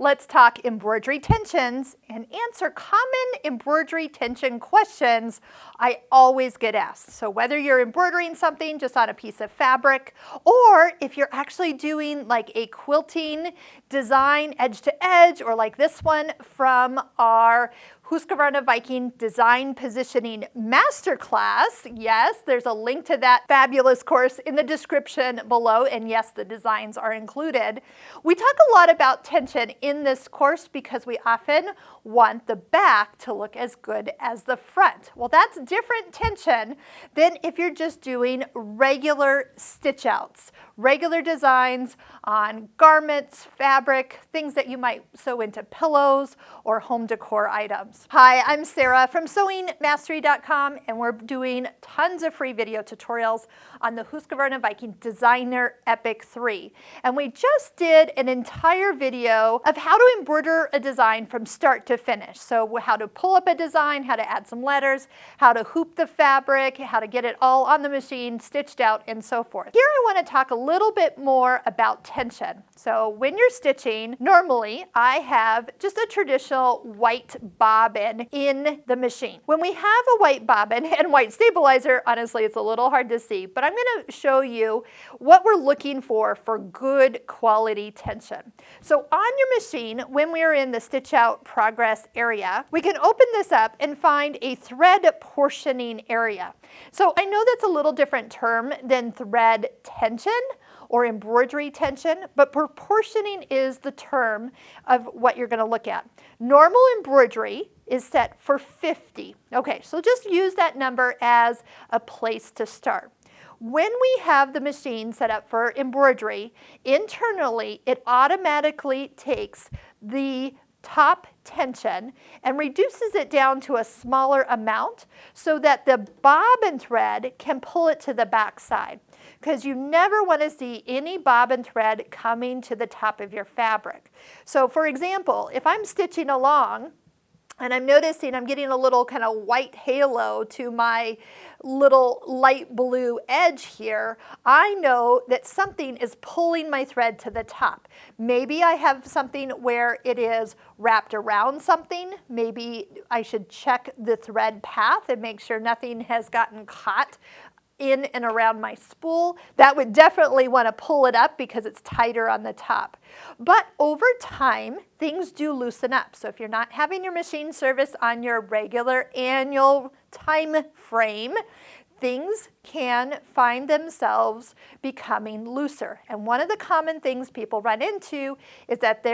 Let's talk embroidery tensions and answer common embroidery tension questions I always get asked. So whether you're embroidering something just on a piece of fabric, or if you're actually doing like a quilting design edge to edge, or like this one from our Husqvarna Viking Design Positioning Masterclass. Yes, there's a link to that fabulous course in the description below, and yes, the designs are included. We talk a lot about tension in this course because we often want the back to look as good as the front. Well, that's different tension than if you're just doing regular stitch outs, regular designs on garments, fabric, things that you might sew into pillows or home decor items. Hi, I'm Sarah from sewingmastery.com, and we're doing tons of free video tutorials on the Husqvarna Viking Designer Epic 3. And we just did an entire video of how to embroider a design from start to finish. So how to pull up a design, how to add some letters, how to hoop the fabric, how to get it all on the machine, stitched out, and so forth. Here I want to talk a little bit more about tension. So when you're stitching, normally I have just a traditional white bobbin in the machine. When we have a white bobbin and white stabilizer, honestly, it's a little hard to see, but I'm going to show you what we're looking for good quality tension. So on your machine, when we're in the stitch out progress area, we can open this up and find a thread portioning area. So I know that's a little different term than thread tension or embroidery tension, but proportioning is the term of what you're going to look at. Normal embroidery is set for 50. Okay, so just use that number as a place to start. When we have the machine set up for embroidery, internally it automatically takes the top tension and reduces it down to a smaller amount so that the bobbin thread can pull it to the back side, because you never want to see any bobbin thread coming to the top of your fabric. So for example, if I'm stitching along and I'm noticing I'm getting a little kind of white halo to my little light blue edge here, I know that something is pulling my thread to the top. Maybe I have something where it is wrapped around something. Maybe I should check the thread path and make sure nothing has gotten caught in and around my spool. That would definitely want to pull it up because it's tighter on the top. But over time, things do loosen up. So if you're not having your machine service on your regular annual time frame, things can find themselves becoming looser. And one of the common things people run into is that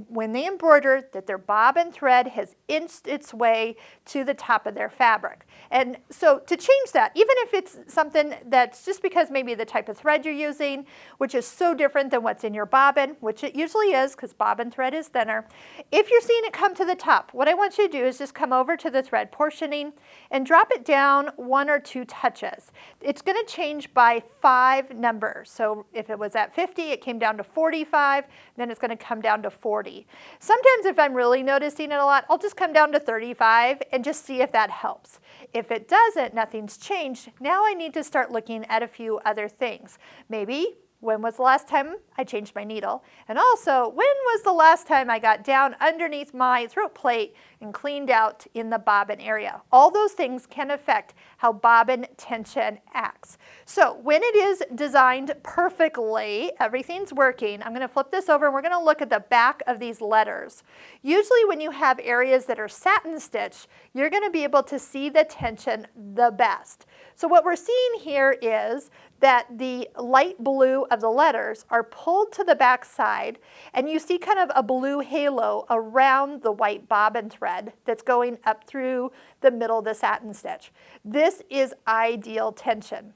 when they embroider, that their bobbin thread has inched its way to the top of their fabric. And so to change that, even if it's something that's just because maybe the type of thread you're using, which is so different than what's in your bobbin, which it usually is because bobbin thread is thinner, if you're seeing it come to the top, what I want you to do is just come over to the thread portioning and drop it down 1 or 2 touches. It's going to change by 5 numbers. So if it was at 50, it came down to 45, then it's going to come down to 40. Sometimes if I'm really noticing it a lot, I'll just come down to 35 and just see if that helps. If it doesn't, nothing's changed. Now I need to start looking at a few other things. Maybe when was the last time I changed my needle? And also, when was the last time I got down underneath my throat plate and cleaned out in the bobbin area? All those things can affect how bobbin tension acts. So when it is designed perfectly, everything's working. I'm going to flip this over and we're going to look at the back of these letters. Usually when you have areas that are satin stitch, you're going to be able to see the tension the best. So what we're seeing here is that the light blue of the letters are pulled to the back side, and you see kind of a blue halo around the white bobbin thread that's going up through the middle of the satin stitch. This is ideal tension.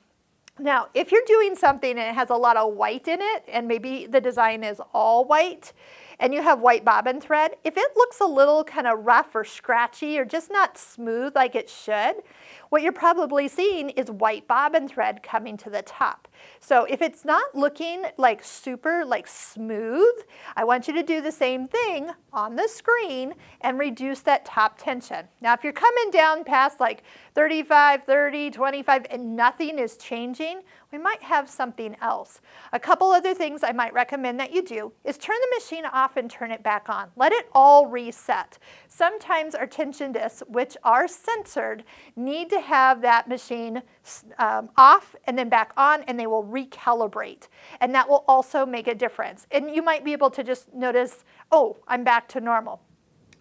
Now, if you're doing something and it has a lot of white in it, and maybe the design is all white, and you have white bobbin thread, if it looks a little kind of rough or scratchy or just not smooth like it should, what you're probably seeing is white bobbin thread coming to the top. So if it's not looking like super smooth, I want you to do the same thing on the screen and reduce that top tension. Now if you're coming down past like 35, 30, 25 and nothing is changing, we might have something else. A couple other things I might recommend that you do is turn the machine off and turn it back on. Let it all reset. Sometimes our tension discs, which are censored, need to have that machine off and then back on, and they will recalibrate. And that will also make a difference. And you might be able to just notice, oh, I'm back to normal.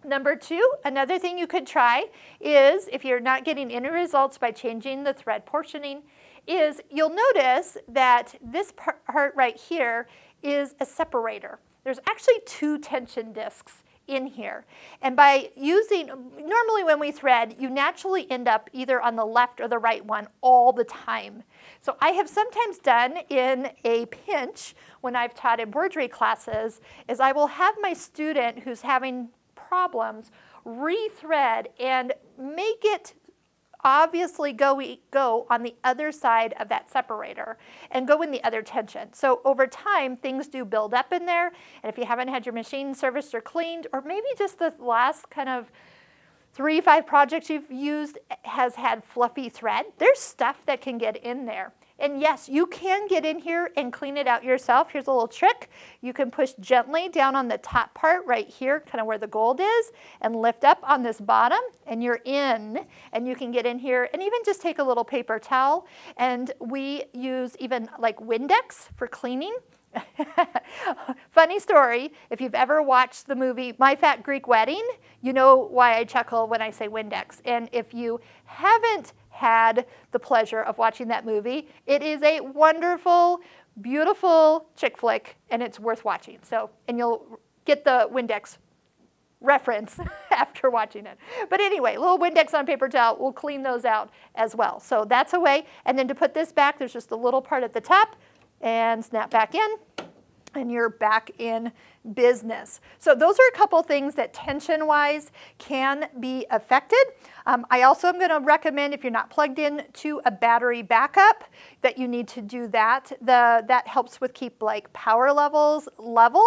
Number two, another thing you could try is, if you're not getting any results by changing the thread portioning, is you'll notice that this part right here is a separator. There's actually two tension discs in here. And by using, normally when we thread, you naturally end up either on the left or the right one all the time. So I have sometimes done in a pinch when I've taught embroidery classes, is I will have my student who's having problems rethread and make it obviously go on the other side of that separator and go in the other tension. So over time, things do build up in there. And if you haven't had your machine serviced or cleaned, or maybe just the last kind of 3 or 5 projects you've used has had fluffy thread, there's stuff that can get in there. And yes, you can get in here and clean it out yourself. Here's a little trick. You can push gently down on the top part right here, kind of where the gold is, and lift up on this bottom, and you're in. And you can get in here and even just take a little paper towel. And we use even like Windex for cleaning. Funny story, if you've ever watched the movie My Fat Greek Wedding, you know why I chuckle when I say Windex. And if you haven't had the pleasure of watching that movie, it is a wonderful, beautiful chick flick, and it's worth watching. So, and you'll get the Windex reference after watching it. But anyway, a little Windex on paper towel, we'll clean those out as well. So that's a way. And then to put this back, there's just a little part at the top, and snap back in, and you're back in business. So those are a couple things that tension-wise can be affected. I also am going to recommend, if you're not plugged in to a battery backup, that you need to do that. That helps with keep like power levels level.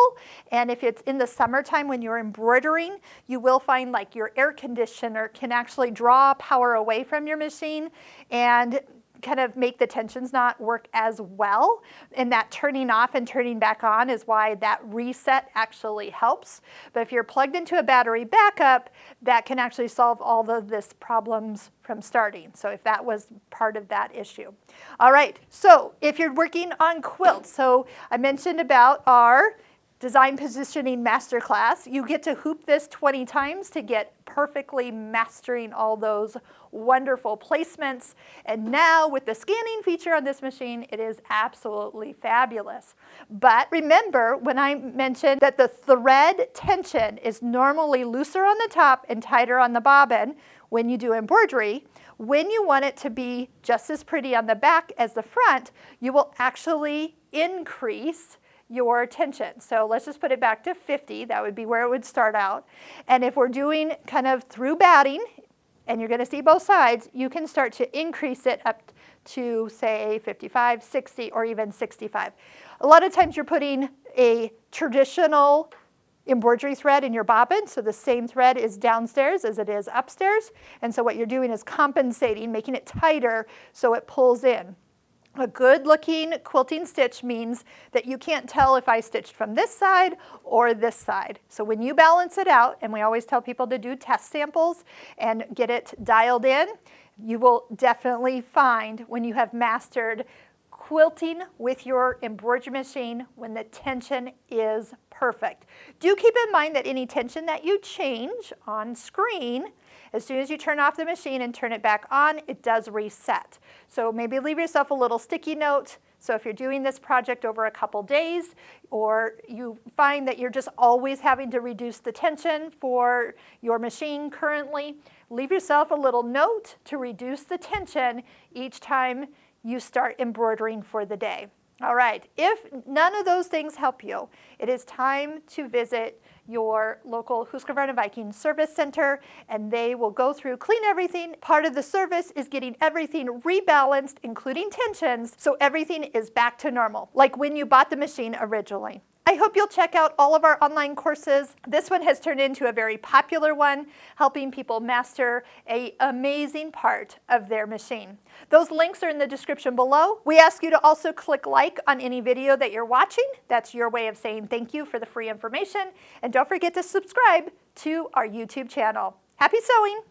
And if it's in the summertime when you're embroidering, you will find like your air conditioner can actually draw power away from your machine and kind of make the tensions not work as well. And that turning off and turning back on is why that reset actually helps. But if you're plugged into a battery backup, that can actually solve all of this problems from starting. So if that was part of that issue. All right, so if you're working on quilts, so I mentioned about our Design Positioning Masterclass. You get to hoop this 20 times to get perfectly mastering all those wonderful placements. And now with the scanning feature on this machine, it is absolutely fabulous. But remember when I mentioned that the thread tension is normally looser on the top and tighter on the bobbin when you do embroidery, when you want it to be just as pretty on the back as the front, you will actually increase your tension. So let's just put it back to 50. That would be where it would start out. And if we're doing kind of through batting, and you're going to see both sides, you can start to increase it up to, say, 55, 60, or even 65. A lot of times you're putting a traditional embroidery thread in your bobbin, so the same thread is downstairs as it is upstairs. And so what you're doing is compensating, making it tighter so it pulls in. A good looking quilting stitch means that you can't tell if I stitched from this side or this side. So when you balance it out, and we always tell people to do test samples and get it dialed in, you will definitely find when you have mastered quilting with your embroidery machine when the tension is perfect. Do keep in mind that any tension that you change on screen, as soon as you turn off the machine and turn it back on, it does reset. So maybe leave yourself a little sticky note. So if you're doing this project over a couple days, or you find that you're just always having to reduce the tension for your machine currently, leave yourself a little note to reduce the tension each time you start embroidering for the day. All right, if none of those things help you, it is time to visit your local Husqvarna Viking Service Center, and they will go through, clean everything. Part of the service is getting everything rebalanced, including tensions, so everything is back to normal, like when you bought the machine originally. I hope you'll check out all of our online courses. This one has turned into a very popular one, helping people master an amazing part of their machine. Those links are in the description below. We ask you to also click like on any video that you're watching. That's your way of saying thank you for the free information. And don't forget to subscribe to our YouTube channel. Happy sewing!